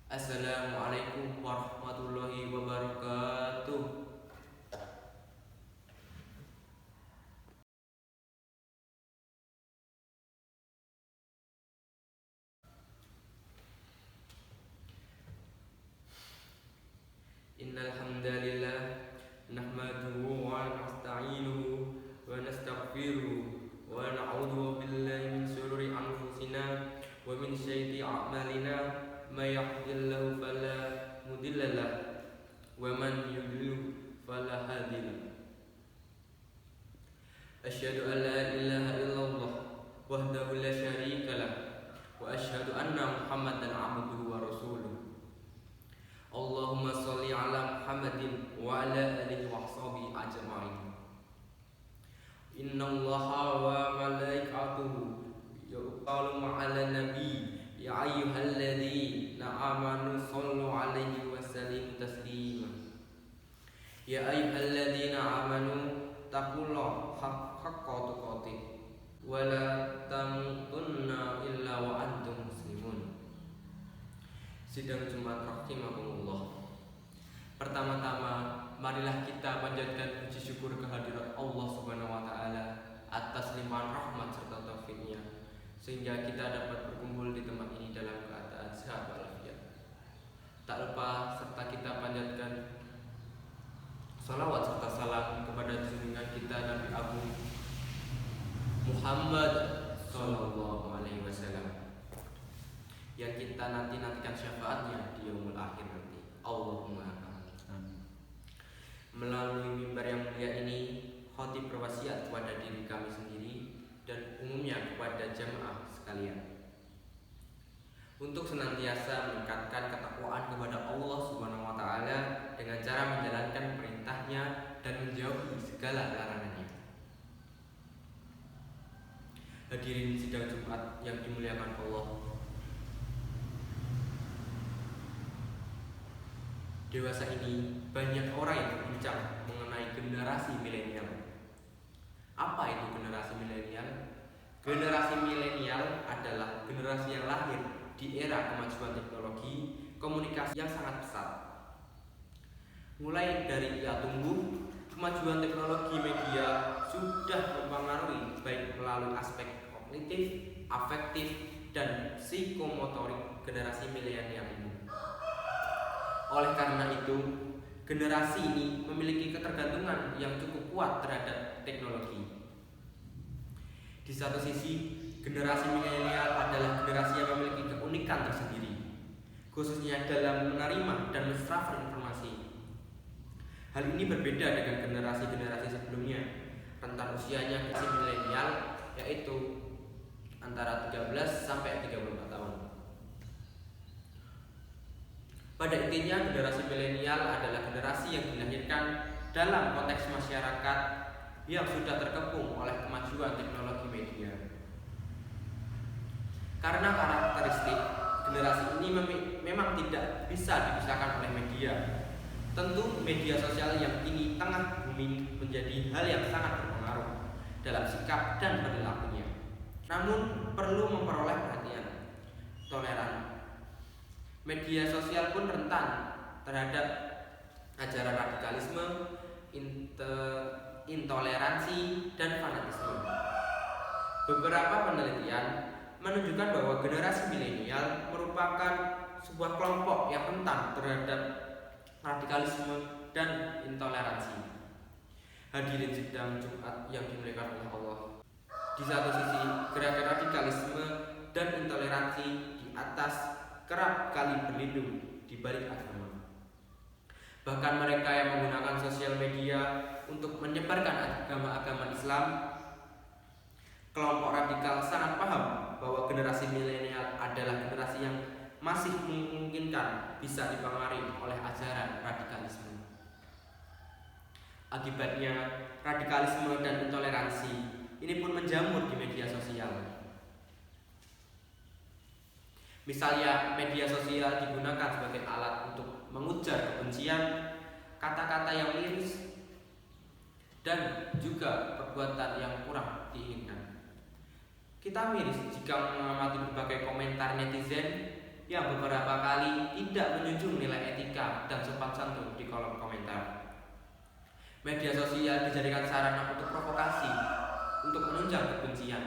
Assalamualaikum warahmatullahi wabarakatuh. Innal hamdalillah nahmaduhu wa nasta'inuhu wa nastaghfiruhu wa na'udzu billahi min shururi anfusina wa min sayyiati a'malina may yahdihillahu fala mudilla lahu wa man yudlil fala hadiya lahu. Asyhadu an la ilaha illallah wahdahu la syarika lah wa asyhadu anna Muhammadan abduhu wa rasuluh. Allahumma sholli ala Muhammadin wa ala alihi wa sahbihi ajma'in. Innallaha wa malaikatahu yusallu 'alan nabi ya ayyuhalladzina amanu shollu 'alaihi wa sallimu taslima. Ya ayyuhalladzina amanu taqullaha haqqa tuqatih wa la tamutunna illa wa antum muslimun. Sidang Jumat rahimakumullah. Pertama-tama marilah kita panjatkan puji syukur kehadirat Allah Subhanahu wa taala atas limpahan rahmat serta taufiknya sehingga kita dapat berkumpul di tempat ini dalam keadaan sehat walafiat. Tak lupa serta kita panjatkan salawat serta salam kepada junjungan kita Nabi Agung Muhammad sallallahu alaihi wasallam yang kita nantikan syafaatnya di yaumul akhir nanti. Allahumma amin. Melalui mimbar yang mulia ini, khatib berwasiat kepada diri kami sendiri dan umumnya kepada jamaah sekalian untuk senantiasa meningkatkan ketakwaan kepada Allah Subhanahu wa taala dengan cara menjalankan perintahnya dan menjauhi segala larangannya. Hadirin sidang Jumat yang dimuliakan Allah. Dewasa ini banyak orang yang berbincang mengenai generasi milenial. Apa itu generasi milenial? Generasi milenial adalah generasi yang lahir di era kemajuan teknologi komunikasi yang sangat pesat. Mulai dari ia tumbuh, kemajuan teknologi media sudah mempengaruhi baik melalui aspek kognitif, afektif, dan psikomotorik generasi milenial ini. Oleh karena itu, generasi ini memiliki ketergantungan yang cukup kuat terhadap teknologi. Di satu sisi, generasi milenial adalah generasi yang memiliki keunikan tersendiri, khususnya dalam menerima dan mentransfer informasi. Hal ini berbeda dengan generasi-generasi sebelumnya. Rentan usianya generasi milenial yaitu antara 13 sampai 34 tahun. Pada intinya, generasi milenial adalah generasi yang dilahirkan dalam konteks masyarakat yang sudah terkepung oleh kemajuan teknologi media. Karena karakteristik generasi ini memang tidak bisa dipisahkan oleh media. Tentu media sosial yang kini tengah booming menjadi hal yang sangat berpengaruh dalam sikap dan perilakunya. Namun perlu memperoleh perhatian toleran. Media sosial pun rentan terhadap ajaran radikalisme, intoleransi, dan fanatisme. Beberapa penelitian menunjukkan bahwa generasi milenial merupakan sebuah kelompok yang rentan terhadap radikalisme dan intoleransi. Hadirin sidang Jumat yang dimuliakan oleh Allah. Di satu sisi, gerakan radikalisme dan intoleransi di atas kerap kali berlindung di balik agama. Bahkan mereka yang menggunakan sosial media untuk menyebarkan agama-agama Islam, kelompok radikal sangat paham bahwa generasi milenial adalah generasi yang masih memungkinkan bisa dipengaruhi oleh ajaran radikalisme. Akibatnya, radikalisme dan intoleransi ini pun menjamur di media sosial. Misalnya, media sosial digunakan sebagai alat untuk mengujar kebencian, kata-kata yang miris, dan juga perbuatan yang kurang diinginkan. Kita miris jika mengamati berbagai komentar netizen yang beberapa kali tidak menjunjung nilai etika dan sopan santun di kolom komentar. Media sosial dijadikan sarana untuk provokasi, untuk menunjang kebencian.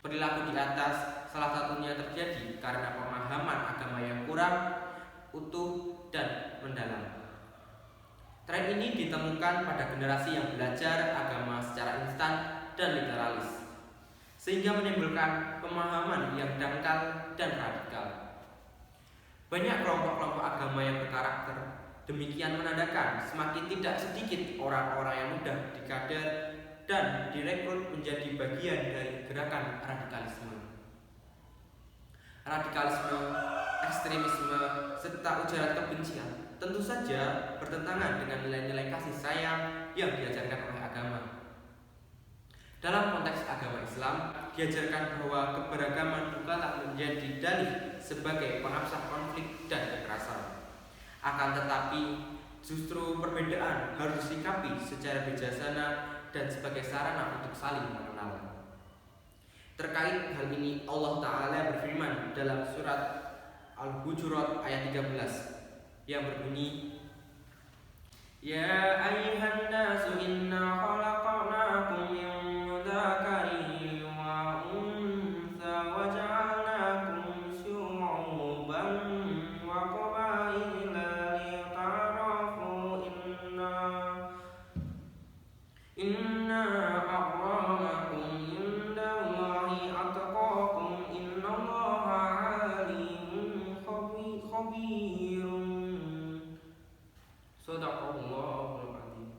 Perilaku di atas salah satunya terjadi karena pemahaman agama yang kurang utuh dan mendalam. Tren ini ditemukan pada generasi yang belajar agama secara instan dan literalis, sehingga menimbulkan pemahaman yang dangkal dan radikal. Banyak kelompok-kelompok agama yang berkarakter demikian menandakan semakin tidak sedikit orang-orang yang mudah dikader dan direkrut menjadi bagian dari gerakan radikalisme. Radikalisme, ekstremisme, serta ujaran kebencian tentu saja bertentangan dengan nilai-nilai kasih sayang yang diajarkan oleh agama. Dalam konteks agama Islam, diajarkan bahwa keberagaman bukanlah menjadi dalih sebagai pengabsah konflik dan kekerasan. Akan tetapi, justru perbedaan harus disikapi secara bijaksana dan sebagai sarana untuk saling mengenal. Terkait hal ini, Allah Ta'ala berfirman dalam surat Al-Hujurat ayat 13 yang berbunyi, Ya ayyuhan nasu inna khalaqnakum min dzakarin wa untha wa ja'alnakum syu'uban wa qabaila lita'arafu inna akramakum indallahi atqakum innallaha alimun khabirun. Shadaqallahul adzim.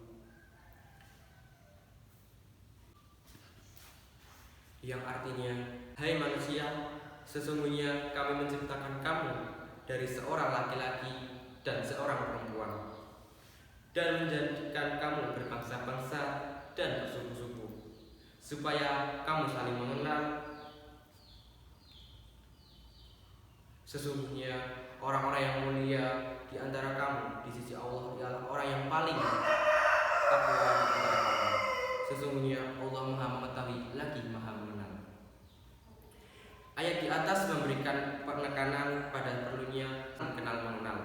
Yang artinya, hai manusia, sesungguhnya kami menciptakan kamu dari seorang laki-laki dan seorang perempuan, dan menjadikan kamu berbangsa-bangsa dan bersuku-suku, supaya kamu saling mengenal. Sesungguhnya orang-orang yang mulia di antara kamu di sisi Allah ialah orang yang paling takwa di antara kamu. Sesungguhnya Allah Maha Mengetahui lagi Maha Mengenal. Ayat di atas memberikan penekanan pada perlunya kenal mengenal.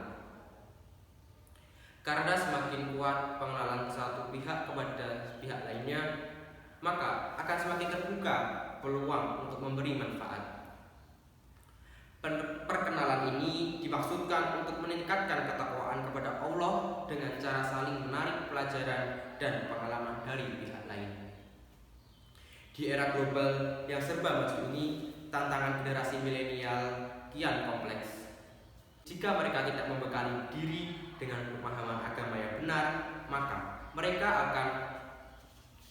Karena semakin kuat pengenalan satu pihak kepada pihak lainnya, maka akan semakin terbuka peluang untuk memberi manfaat. Perkenalan ini dimaksudkan untuk meningkatkan ketakwaan kepada Allah dengan cara saling menarik pelajaran dan pengalaman dari pihak lain. Di era global yang serba maju ini, tantangan generasi milenial kian kompleks. Jika mereka tidak membekali diri dengan pemahaman agama yang benar, maka mereka akan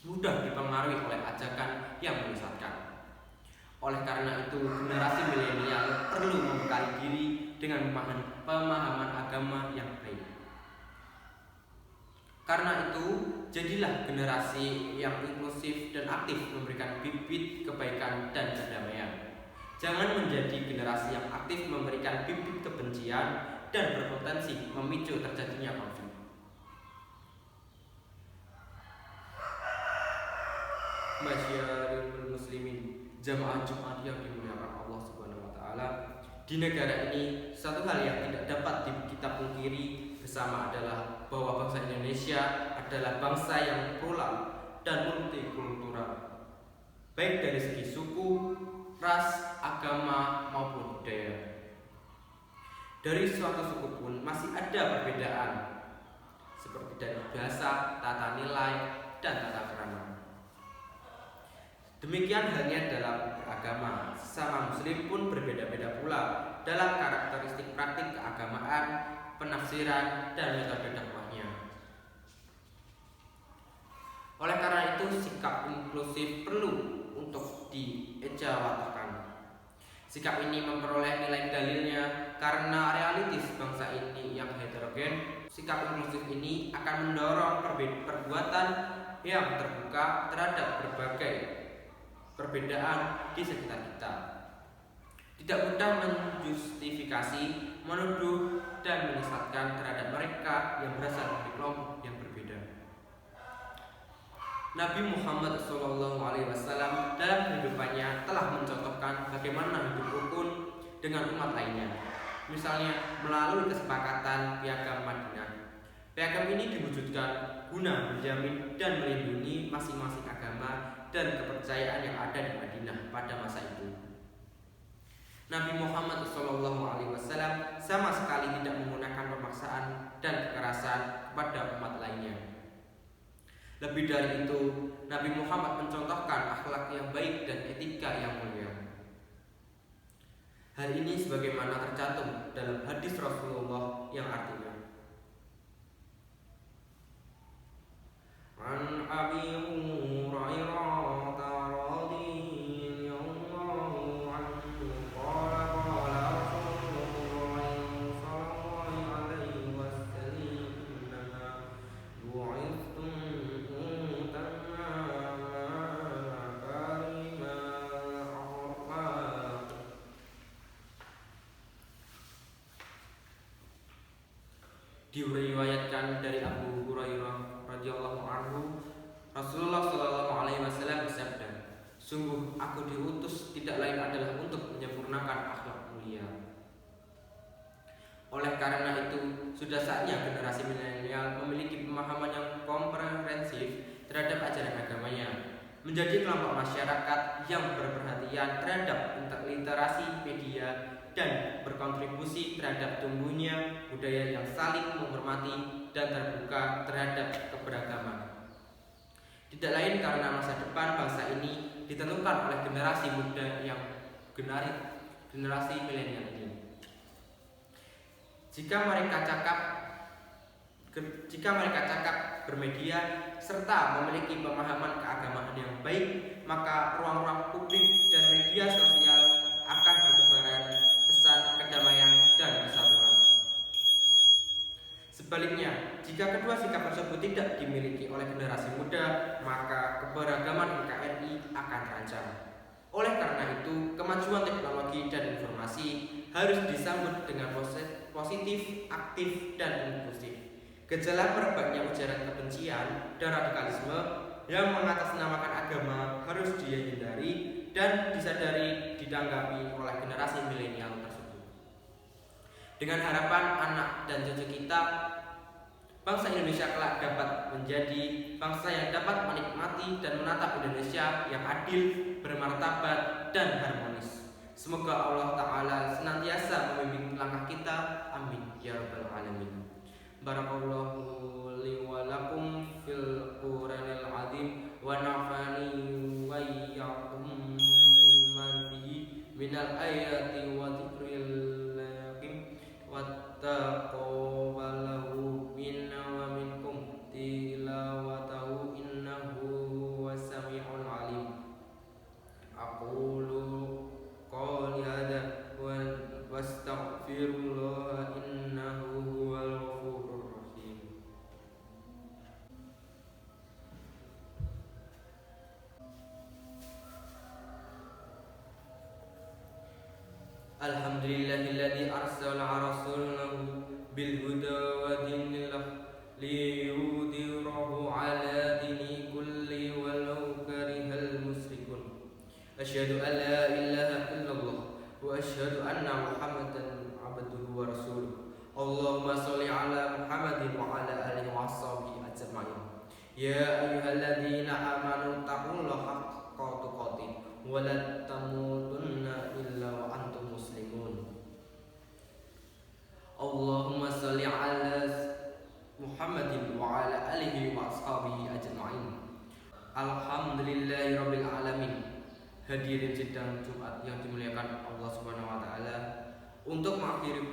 mudah dipengaruhi oleh ajakan yang menyesatkan. Oleh karena itu, generasi milenial perlu membekali diri dengan pemahaman agama yang baik. Karena itu, jadilah generasi yang inklusif dan aktif memberikan bibit kebaikan dan perdamaian. Jangan menjadi generasi yang aktif memberikan bibit kebencian dan berpotensi memicu terjadinya konflik. Masyarul muslimin, jamaah Jumat yang dimuliakan Allah Subhanahu wa taala. Di negara ini, satu hal yang tidak dapat kita pungkiri bersama adalah bahwa bangsa Indonesia adalah bangsa yang plural dan multikultural, baik dari segi suku, ras, agama maupun budaya. Dari suatu suku pun masih ada perbedaan, seperti dari bahasa, tata nilai, dan tata krama. Demikian halnya dalam beragama, sesama muslim pun berbeda-beda pula dalam karakteristik praktik keagamaan, penafsiran, dan metode dakwahnya. Oleh karena itu, sikap inklusif perlu untuk diejawantahkan. Sikap ini memperoleh nilai dalilnya karena realitis bangsa ini yang heterogen. Sikap inklusif ini akan mendorong perbuatan yang terbuka terhadap berbagai perbedaan di sekitar kita. Tidak mudah menjustifikasi, menuduh, dan menyesatkan terhadap mereka yang berasal dari kelompok yang berbeda. Nabi Muhammad SAW dalam kehidupannya telah mencontohkan bagaimana hidup rukun dengan umat lainnya. Misalnya melalui kesepakatan Piagam Madinah. Piagam ini diwujudkan guna menjamin dan melindungi masing-masing agama dan kepercayaan yang ada di Madinah pada masa itu. Nabi Muhammad SAW sama sekali tidak menggunakan pemaksaan dan kekerasan kepada umat lainnya. Lebih dari itu, Nabi Muhammad mencontohkan akhlak yang baik dan etika yang mulia. Hal ini sebagaimana tercantum dalam hadis Rasulullah yang artinya, An Abi Hurairah radhiyallahu anhu qala qala Rasulullah sallallahu alaihi wasallam bu'ithtum utamma karima akhlaq. Diriwayatkan dari Abu Hurairah radhiyallahu anhu, Rasulullah Shallallahu alaihi wasallam bersabda, "Sungguh aku diutus tidak lain adalah untuk menyempurnakan akhlak mulia." Oleh karena itu, sudah saatnya generasi milenial memiliki pemahaman yang komprehensif terhadap ajaran agamanya, menjadi kelompok masyarakat yang berperhatian terhadap literasi media dan berkontribusi terhadap tumbuhnya budaya yang saling menghormati dan terbuka terhadap keberagaman. Tidak lain karena masa depan bangsa ini ditentukan oleh generasi muda yang generasi milenial ini. Jika mereka cakap bermedia serta memiliki pemahaman keagamaan yang baik, maka ruang-ruang publik dan media sosial akan bertebaran pesan kedamaian dan persatuan. Sebaliknya, jika kedua sikap tersebut tidak dimiliki oleh generasi muda, maka keberagaman NKRI akan terancam. Oleh karena itu, kemajuan teknologi dan informasi harus disambut dengan positif, aktif, dan inklusif. Gejala merebaknya ujaran kebencian dan radikalisme yang mengatasnamakan agama harus dihindari dan disadari ditanggapi oleh generasi milenial tersebut. Dengan harapan anak dan cucu kita, bangsa Indonesia kelak dapat menjadi bangsa yang dapat menikmati dan menatap Indonesia yang adil, bermartabat, dan harmonis. Semoga Allah Ta'ala senantiasa membimbing langkah kita. Amin ya rabbal alamin. Barakallahu li wa lakum fil Qur'anil azim wa nafani wa iyyakum bima fihi minal ayati wa dzikril hakim wattaqabalahu minna wa minkum tilawatahu innahu wasami'ul alim. Aqulu qawli hadza wa wastaghfirullah innahu huwal ghafurur rahim. Alhamdulillahilladzi arsala rasulahu bil huda wa dinil haq liyudhhirahu ala dini kulli walau karihal musyrikun. Asyhadu an la ilaha illallah wa asyhadu anna Muhammadan abduhu wa rasuluh. Allahumma sholli ala Muhammadin wa ala alihi wa sahbihi ajma'in. Ya ayyuhalladzina amanu taqullaha haqqa tuqatih wa la tamutunna illa wa antum muslimun. Allahumma sholli ala Muhammadin wa ala alihi wa ashabihi ajma'in. Alhamdulillahirabbil alamin. Hadirin sidang Jumat yang dimuliakan Allah Subhanahu wa taala, untuk mengakhiri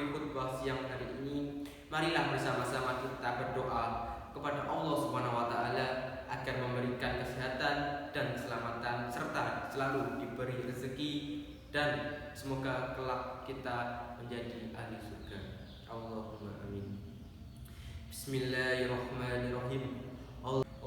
khutbah siang hari ini, marilah bersama-sama kita berdoa kepada Allah Subhanahu wa taala agar memberikan kesehatan dan keselamatan serta selalu diberi rezeki dan semoga kelak kita menjadi ahli surga. Allahumma amin. Bismillahirrahmanirrahim.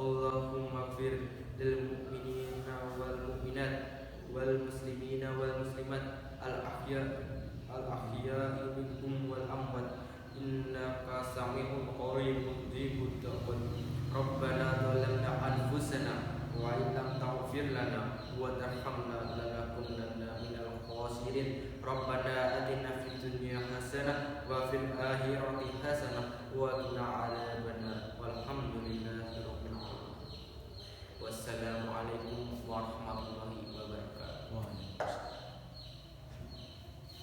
Allahumma ighfir lil mu'minina wal mu'minat wal muslimina wal muslimat al ahya'i minhum wal amwat innaka sami'un qaribun mujibud da'wat. Rabbana zalamna anfusana wa illam taghfir taghfir lana wa tarhamna lanakunanna minal khasirin. Rabbana atina fid dunya hasanah wa fil akhirati hasanah wa qina adzabannar. Walhamdulillahi rabbil alamin. Wassalamualaikum warahmatullahi